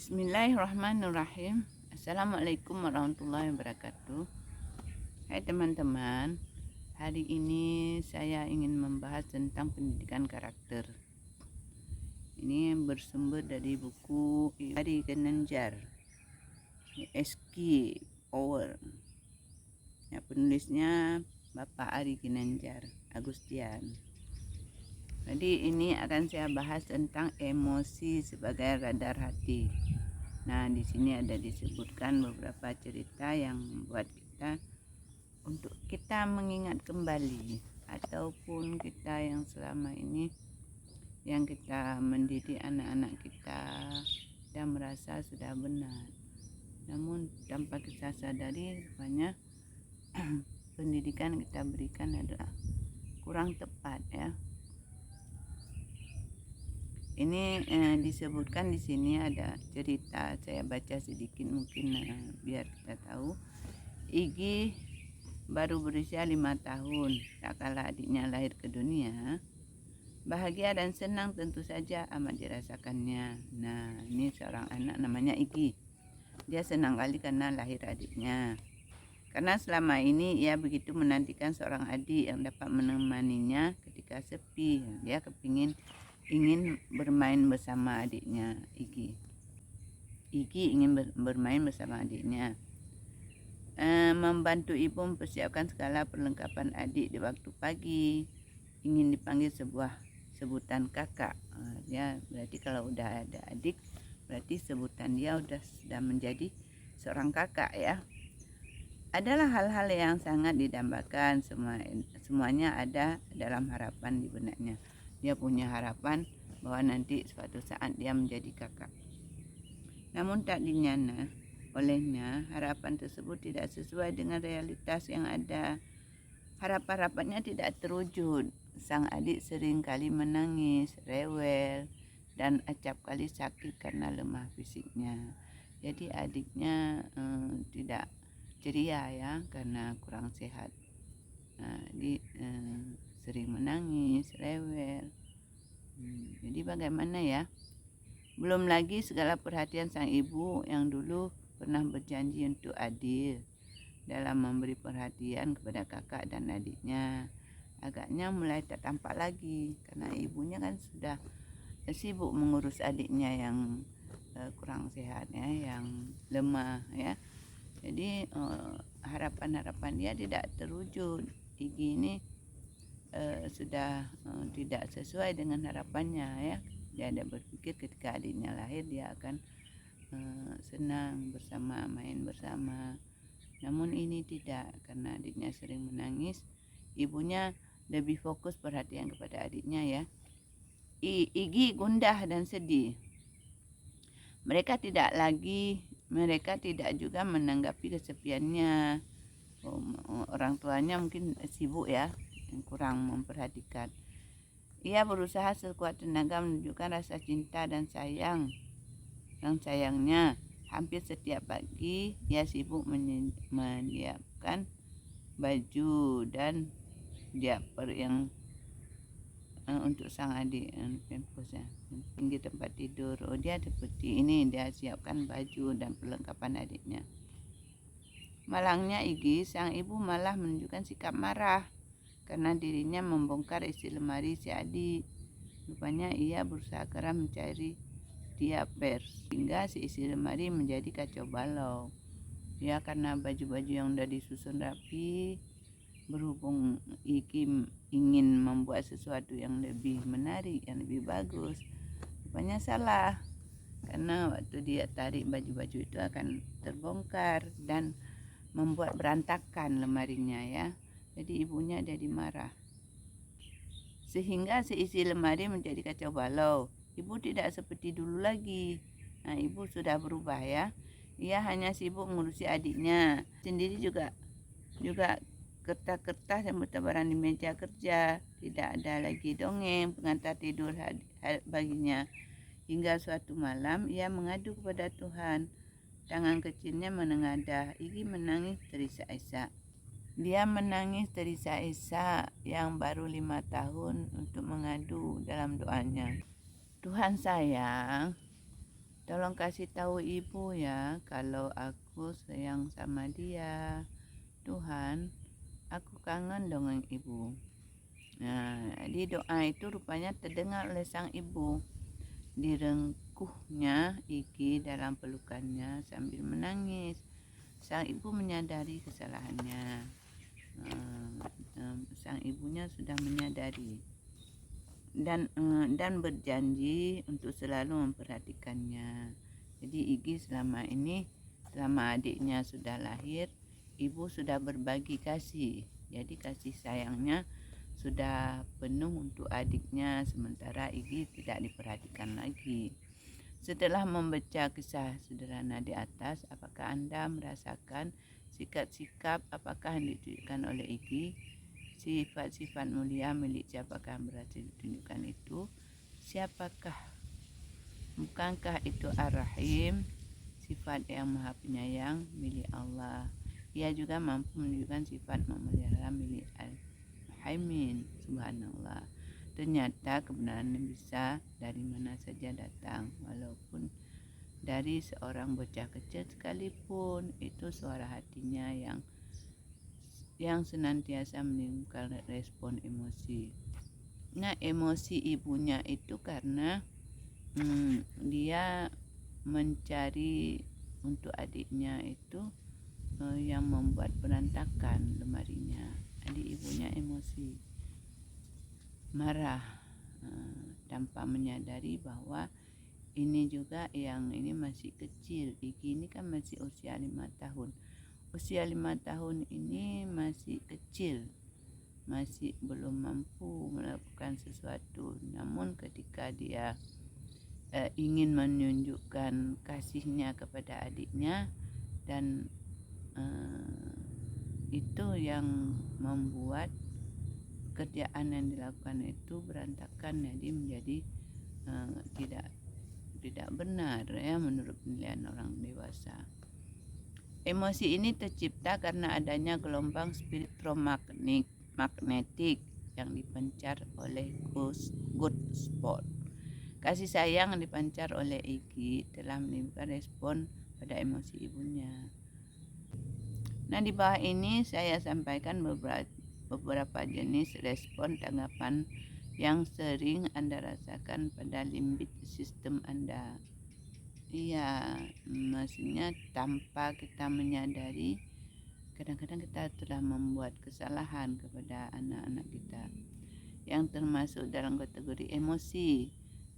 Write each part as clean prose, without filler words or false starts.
Bismillahirrahmanirrahim. Assalamualaikum warahmatullahi wabarakatuh. Hai teman-teman, hari ini saya ingin membahas tentang pendidikan karakter. Ini bersumber dari buku Ari Ginanjar, SQ Power. Ya, penulisnya Bapak Ari Ginanjar Agustian. Jadi ini akan saya bahas tentang emosi sebagai radar hati. Nah, di sini ada disebutkan beberapa cerita yang membuat kita untuk kita mengingat kembali, ataupun kita yang selama ini yang kita mendidik anak-anak kita dan merasa sudah benar. Namun tanpa kita sadari rupanya pendidikan kita berikan adalah kurang tepat ya. Ini disebutkan di sini ada cerita, saya baca sedikit mungkin biar kita tahu. Igi baru berusia 5 tahun tak kala adiknya lahir ke dunia. Bahagia dan senang tentu saja amat dirasakannya. Nah, ini seorang anak namanya Igi. Dia senang kali karena lahir adiknya. Karena selama ini ia begitu menantikan seorang adik yang dapat menemaninya ketika sepi. Dia ingin bermain bersama adiknya Igi. Igi ingin bermain bersama adiknya. Membantu ibu mempersiapkan segala perlengkapan adik di waktu pagi. Ingin dipanggil sebuah sebutan kakak. Ya, berarti kalau udah ada adik, berarti sebutan dia sudah menjadi seorang kakak ya. Adalah hal-hal yang sangat didambakan, semuanya ada dalam harapan di benaknya. Dia punya harapan bahwa nanti suatu saat dia menjadi kakak. Namun tak dinyana olehnya, harapan tersebut tidak sesuai dengan realitas yang ada. Harapan-harapannya tidak terwujud. Sang adik sering kali menangis, rewel, dan acap kali sakit karena lemah fisiknya. Jadi adiknya tidak ceria ya karena kurang sehat. Sering menangis, rewel. Jadi bagaimana ya? Belum lagi segala perhatian sang ibu yang dulu pernah berjanji untuk adil dalam memberi perhatian kepada kakak dan adiknya. Agaknya mulai tak tampak lagi karena ibunya kan sudah sibuk mengurus adiknya yang kurang sehat ya, yang lemah ya. Jadi harapan-harapan dia tidak terwujud. Igi ini sudah tidak sesuai dengan harapannya ya. Dia ada berpikir ketika adiknya lahir dia akan senang bersama, main bersama. Namun ini tidak, karena adiknya sering menangis. Ibunya lebih fokus perhatian kepada adiknya ya. Igi gundah dan sedih. Mereka tidak juga menanggapi kesepiannya. Orang tuanya mungkin sibuk ya, kurang memperhatikan. Ia berusaha sekuat tenaga menunjukkan rasa cinta dan sayangnya. Hampir setiap pagi ia sibuk menyiapkan baju dan diaper yang untuk sang adik, pempesnya tinggi tempat tidur. Dia seperti ini, dia siapkan baju dan perlengkapan adiknya. Malangnya Igi, sang ibu malah menunjukkan sikap marah karena dirinya membongkar isi lemari si adik. Rupanya ia berusaha keras mencari diaper hingga si isi lemari menjadi kacau balau. Ya, karena baju-baju yang udah disusun rapi, berhubung Igi ingin membuat sesuatu yang lebih menarik, yang lebih bagus, rupanya salah. Karena waktu dia tarik baju-baju itu akan terbongkar dan membuat berantakan lemarinya ya. Jadi ibunya jadi marah. Sehingga seisi lemari menjadi kacau balau. Ibu tidak seperti dulu lagi. Nah, ibu sudah berubah ya. Ia hanya sibuk mengurusi adiknya. Sendiri juga kertas-kertas yang bertebaran di meja kerja. Tidak ada lagi dongeng pengantar tidur baginya. Hingga suatu malam ia mengadu kepada Tuhan. Tangan kecilnya menengadah. Igi menangis terisak-isak. Dia menangis terisak-isak yang baru 5 tahun untuk mengadu dalam doanya. Tuhan sayang, Tolong kasih tahu ibu ya kalau aku sayang sama dia. Tuhan, aku kangen dengan ibu. Nah, di doa itu rupanya terdengar oleh sang ibu. Direngkuhnya Igi dalam pelukannya sambil menangis. Sang ibu menyadari kesalahannya. Sang ibunya sudah menyadari dan berjanji untuk selalu memperhatikannya. Jadi Igi selama ini, selama adiknya sudah lahir, ibu sudah berbagi kasih. Jadi kasih sayangnya sudah penuh untuk adiknya, sementara Igi tidak diperhatikan lagi. Setelah membaca kisah sederhana di atas, apakah Anda merasakan sikap-sikap apakah yang ditunjukkan oleh Igi? Sifat-sifat mulia milik siapakah yang berhasil ditunjukkan itu? Siapakah? Bukankah itu Ar-Rahim, sifat yang maha penyayang milik Allah? Ia juga mampu menunjukkan sifat memelihara milik Al-Muhaimin. Subhanallah. Ternyata kebenaran bisa dari mana saja datang, walaupun dari seorang bocah kecil sekalipun. Itu suara hatinya yang senantiasa menimbulkan respon emosi. Nah, emosi ibunya itu karena dia mencari untuk adiknya itu yang membuat berantakan lemarinya. Adik ibunya emosi, marah, tanpa menyadari bahwa ini juga yang ini masih kecil. Igi ini kan masih usia 5 tahun. Usia 5 tahun ini masih kecil, masih belum mampu melakukan sesuatu. Namun ketika dia ingin menunjukkan kasihnya kepada adiknya, dan itu yang membuat kerjaan yang dilakukan itu berantakan, jadi menjadi tidak benar ya menurut penilaian orang dewasa. Emosi ini tercipta karena adanya gelombang magnetik yang dipancar oleh good spot. Kasih sayang yang dipancar oleh Igi telah menimbulkan respon pada emosi ibunya. Nah, di bawah ini saya sampaikan beberapa jenis respon tanggapan yang sering Anda rasakan pada limbic sistem Anda. Iya, maksudnya tanpa kita menyadari, kadang-kadang kita telah membuat kesalahan kepada anak-anak kita, yang termasuk dalam kategori emosi.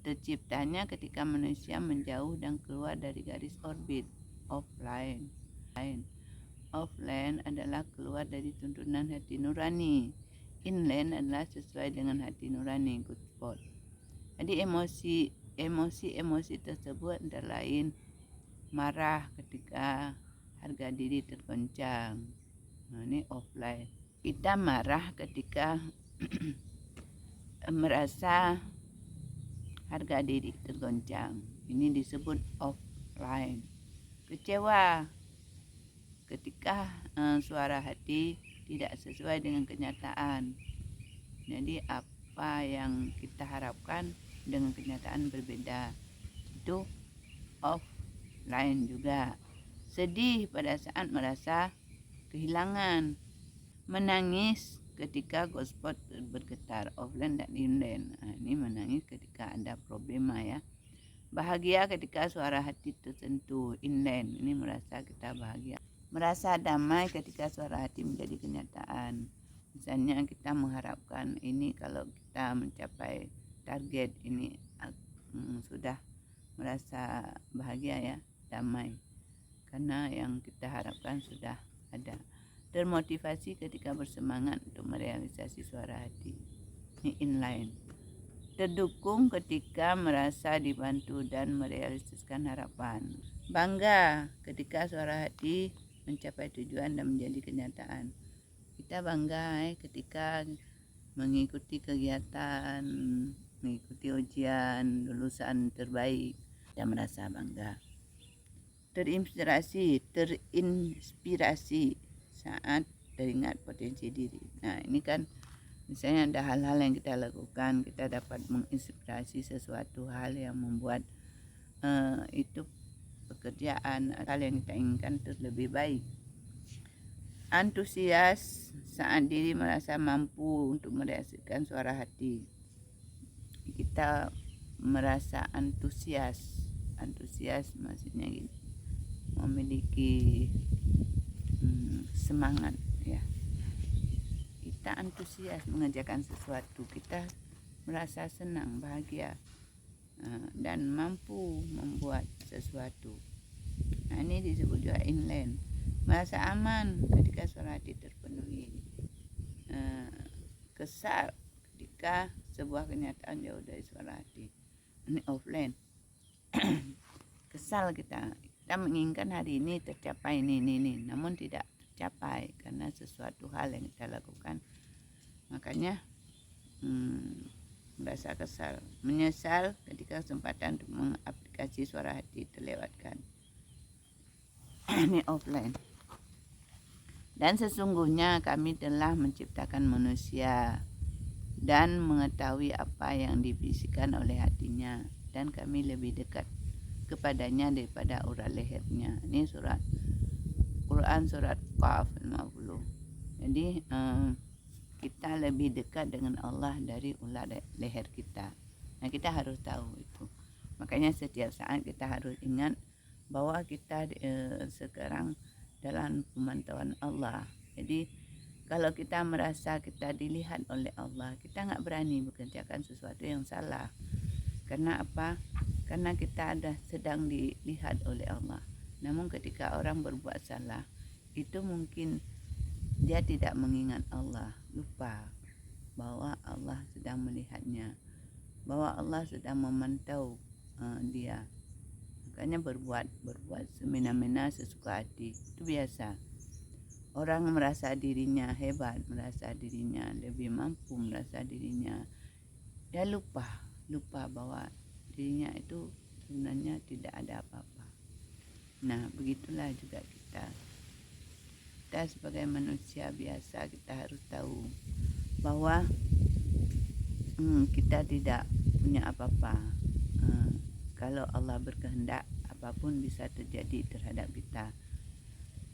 Terciptanya ketika manusia menjauh dan keluar dari garis orbit offline. Offline adalah keluar dari tuntunan hati nurani. Inland adalah sesuai dengan hati nurani, good spot. Jadi emosi tersebut antara lain marah ketika harga diri tergoncang. Nah, ini offline. Kita marah ketika merasa harga diri tergoncang. Ini disebut offline. Kecewa ketika suara hati tidak sesuai dengan kenyataan. Jadi apa yang kita harapkan dengan kenyataan berbeda. Itu offline juga. Sedih pada saat merasa kehilangan. Menangis ketika godspot bergetar, offline dan inland. Nah, ini menangis ketika ada problema ya. Bahagia ketika suara hati tersentuh, inland. Ini merasa kita bahagia. Merasa damai ketika suara hati menjadi kenyataan. Misalnya kita mengharapkan ini, kalau kita mencapai target ini sudah merasa bahagia ya, damai. Karena yang kita harapkan sudah ada. Termotivasi ketika bersemangat untuk merealisasi suara hati. Ini inline. Terdukung ketika merasa dibantu dan merealisasikan harapan. Bangga ketika suara hati mencapai tujuan dan menjadi kenyataan. Kita bangga ketika mengikuti kegiatan, mengikuti ujian, lulusan terbaik, kita merasa bangga. Terinspirasi saat teringat potensi diri. Nah, ini kan misalnya ada hal-hal yang kita lakukan, kita dapat menginspirasi sesuatu hal yang membuat itu pekerjaan hal yang kita inginkan itu lebih baik. Antusias saat diri merasa mampu untuk merealisasikan suara hati. Kita merasa antusias maksudnya gitu, memiliki semangat ya. Kita antusias mengerjakan sesuatu, kita merasa senang, bahagia, dan mampu membuat sesuatu. Nah, ini disebut juga inland. Merasa aman ketika suara hati terpenuhi. Kesal ketika sebuah kenyataan jauh dari suara hati. Ini offline. Kesal kita menginginkan hari ini tercapai ini, namun tidak tercapai karena sesuatu hal yang kita lakukan. Makanya merasa kesal. Menyesal ketika kesempatan untuk mengaplikasi suara hati terlewatkan. Ini offline. Dan sesungguhnya kami telah menciptakan manusia dan mengetahui apa yang dibisikkan oleh hatinya, dan kami lebih dekat kepadanya daripada urat lehernya. Ini surat Quran surat Qaf 50. Jadi kita lebih dekat dengan Allah dari urat leher kita. Nah, kita harus tahu itu. Makanya setiap saat kita harus ingat bahwa kita sekarang dalam pemantauan Allah. Jadi kalau kita merasa kita dilihat oleh Allah, kita nggak berani mengerjakan sesuatu yang salah. Karena apa? Karena kita ada sedang dilihat oleh Allah. Namun ketika orang berbuat salah, itu mungkin dia tidak mengingat Allah, lupa bahwa Allah sedang melihatnya, bahwa Allah sedang memantau dia. Makanya berbuat semena-mena sesuka hati, itu biasa. Orang merasa dirinya hebat, merasa dirinya lebih mampu, merasa dirinya dia lupa bahwa dirinya itu sebenarnya tidak ada apa-apa. Nah, begitulah juga kita sebagai manusia biasa, kita harus tahu bahwa kita tidak punya apa-apa. Kalau Allah berkehendak, apapun bisa terjadi terhadap kita.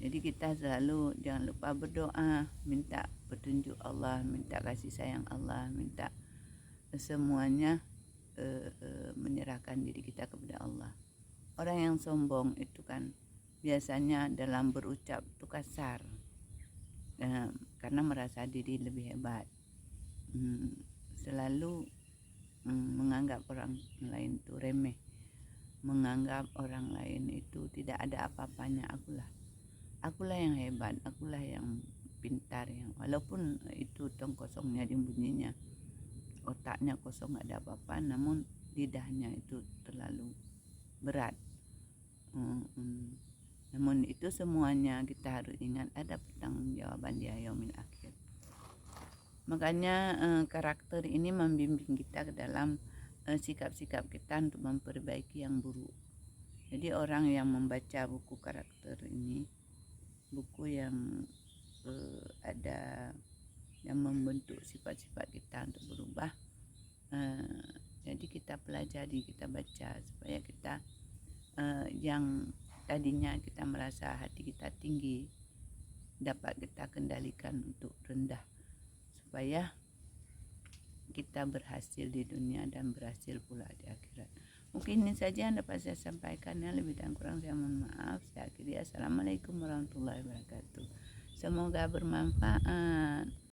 Jadi kita selalu jangan lupa berdoa, minta petunjuk Allah, minta kasih sayang Allah, minta semuanya menyerahkan diri kita kepada Allah. Orang yang sombong itu kan biasanya dalam berucap itu kasar, karena merasa diri lebih hebat. Selalu menganggap orang lain itu remeh, menganggap orang lain itu tidak ada apa-apanya. Akulah yang hebat, akulah yang pintar, yang walaupun itu tong kosongnya di bunyinya, otaknya kosong gak ada apa-apa, namun lidahnya itu terlalu berat. Namun itu semuanya kita harus ingat ada pertanggungjawaban di yaumil akhir. Makanya karakter ini membimbing kita ke dalam sikap-sikap kita untuk memperbaiki yang buruk. Jadi orang yang membaca buku karakter ini, buku yang ada yang membentuk sifat-sifat kita untuk berubah, jadi kita pelajari, kita baca supaya kita yang tadinya kita merasa hati kita tinggi dapat kita kendalikan untuk rendah, supaya kita berhasil di dunia dan berhasil pula di akhirat. Mungkin ini saja yang dapat saya sampaikan, yang lebih dan kurang saya mohon maaf. Saya akhiri, assalamualaikum warahmatullahi wabarakatuh. Semoga bermanfaat.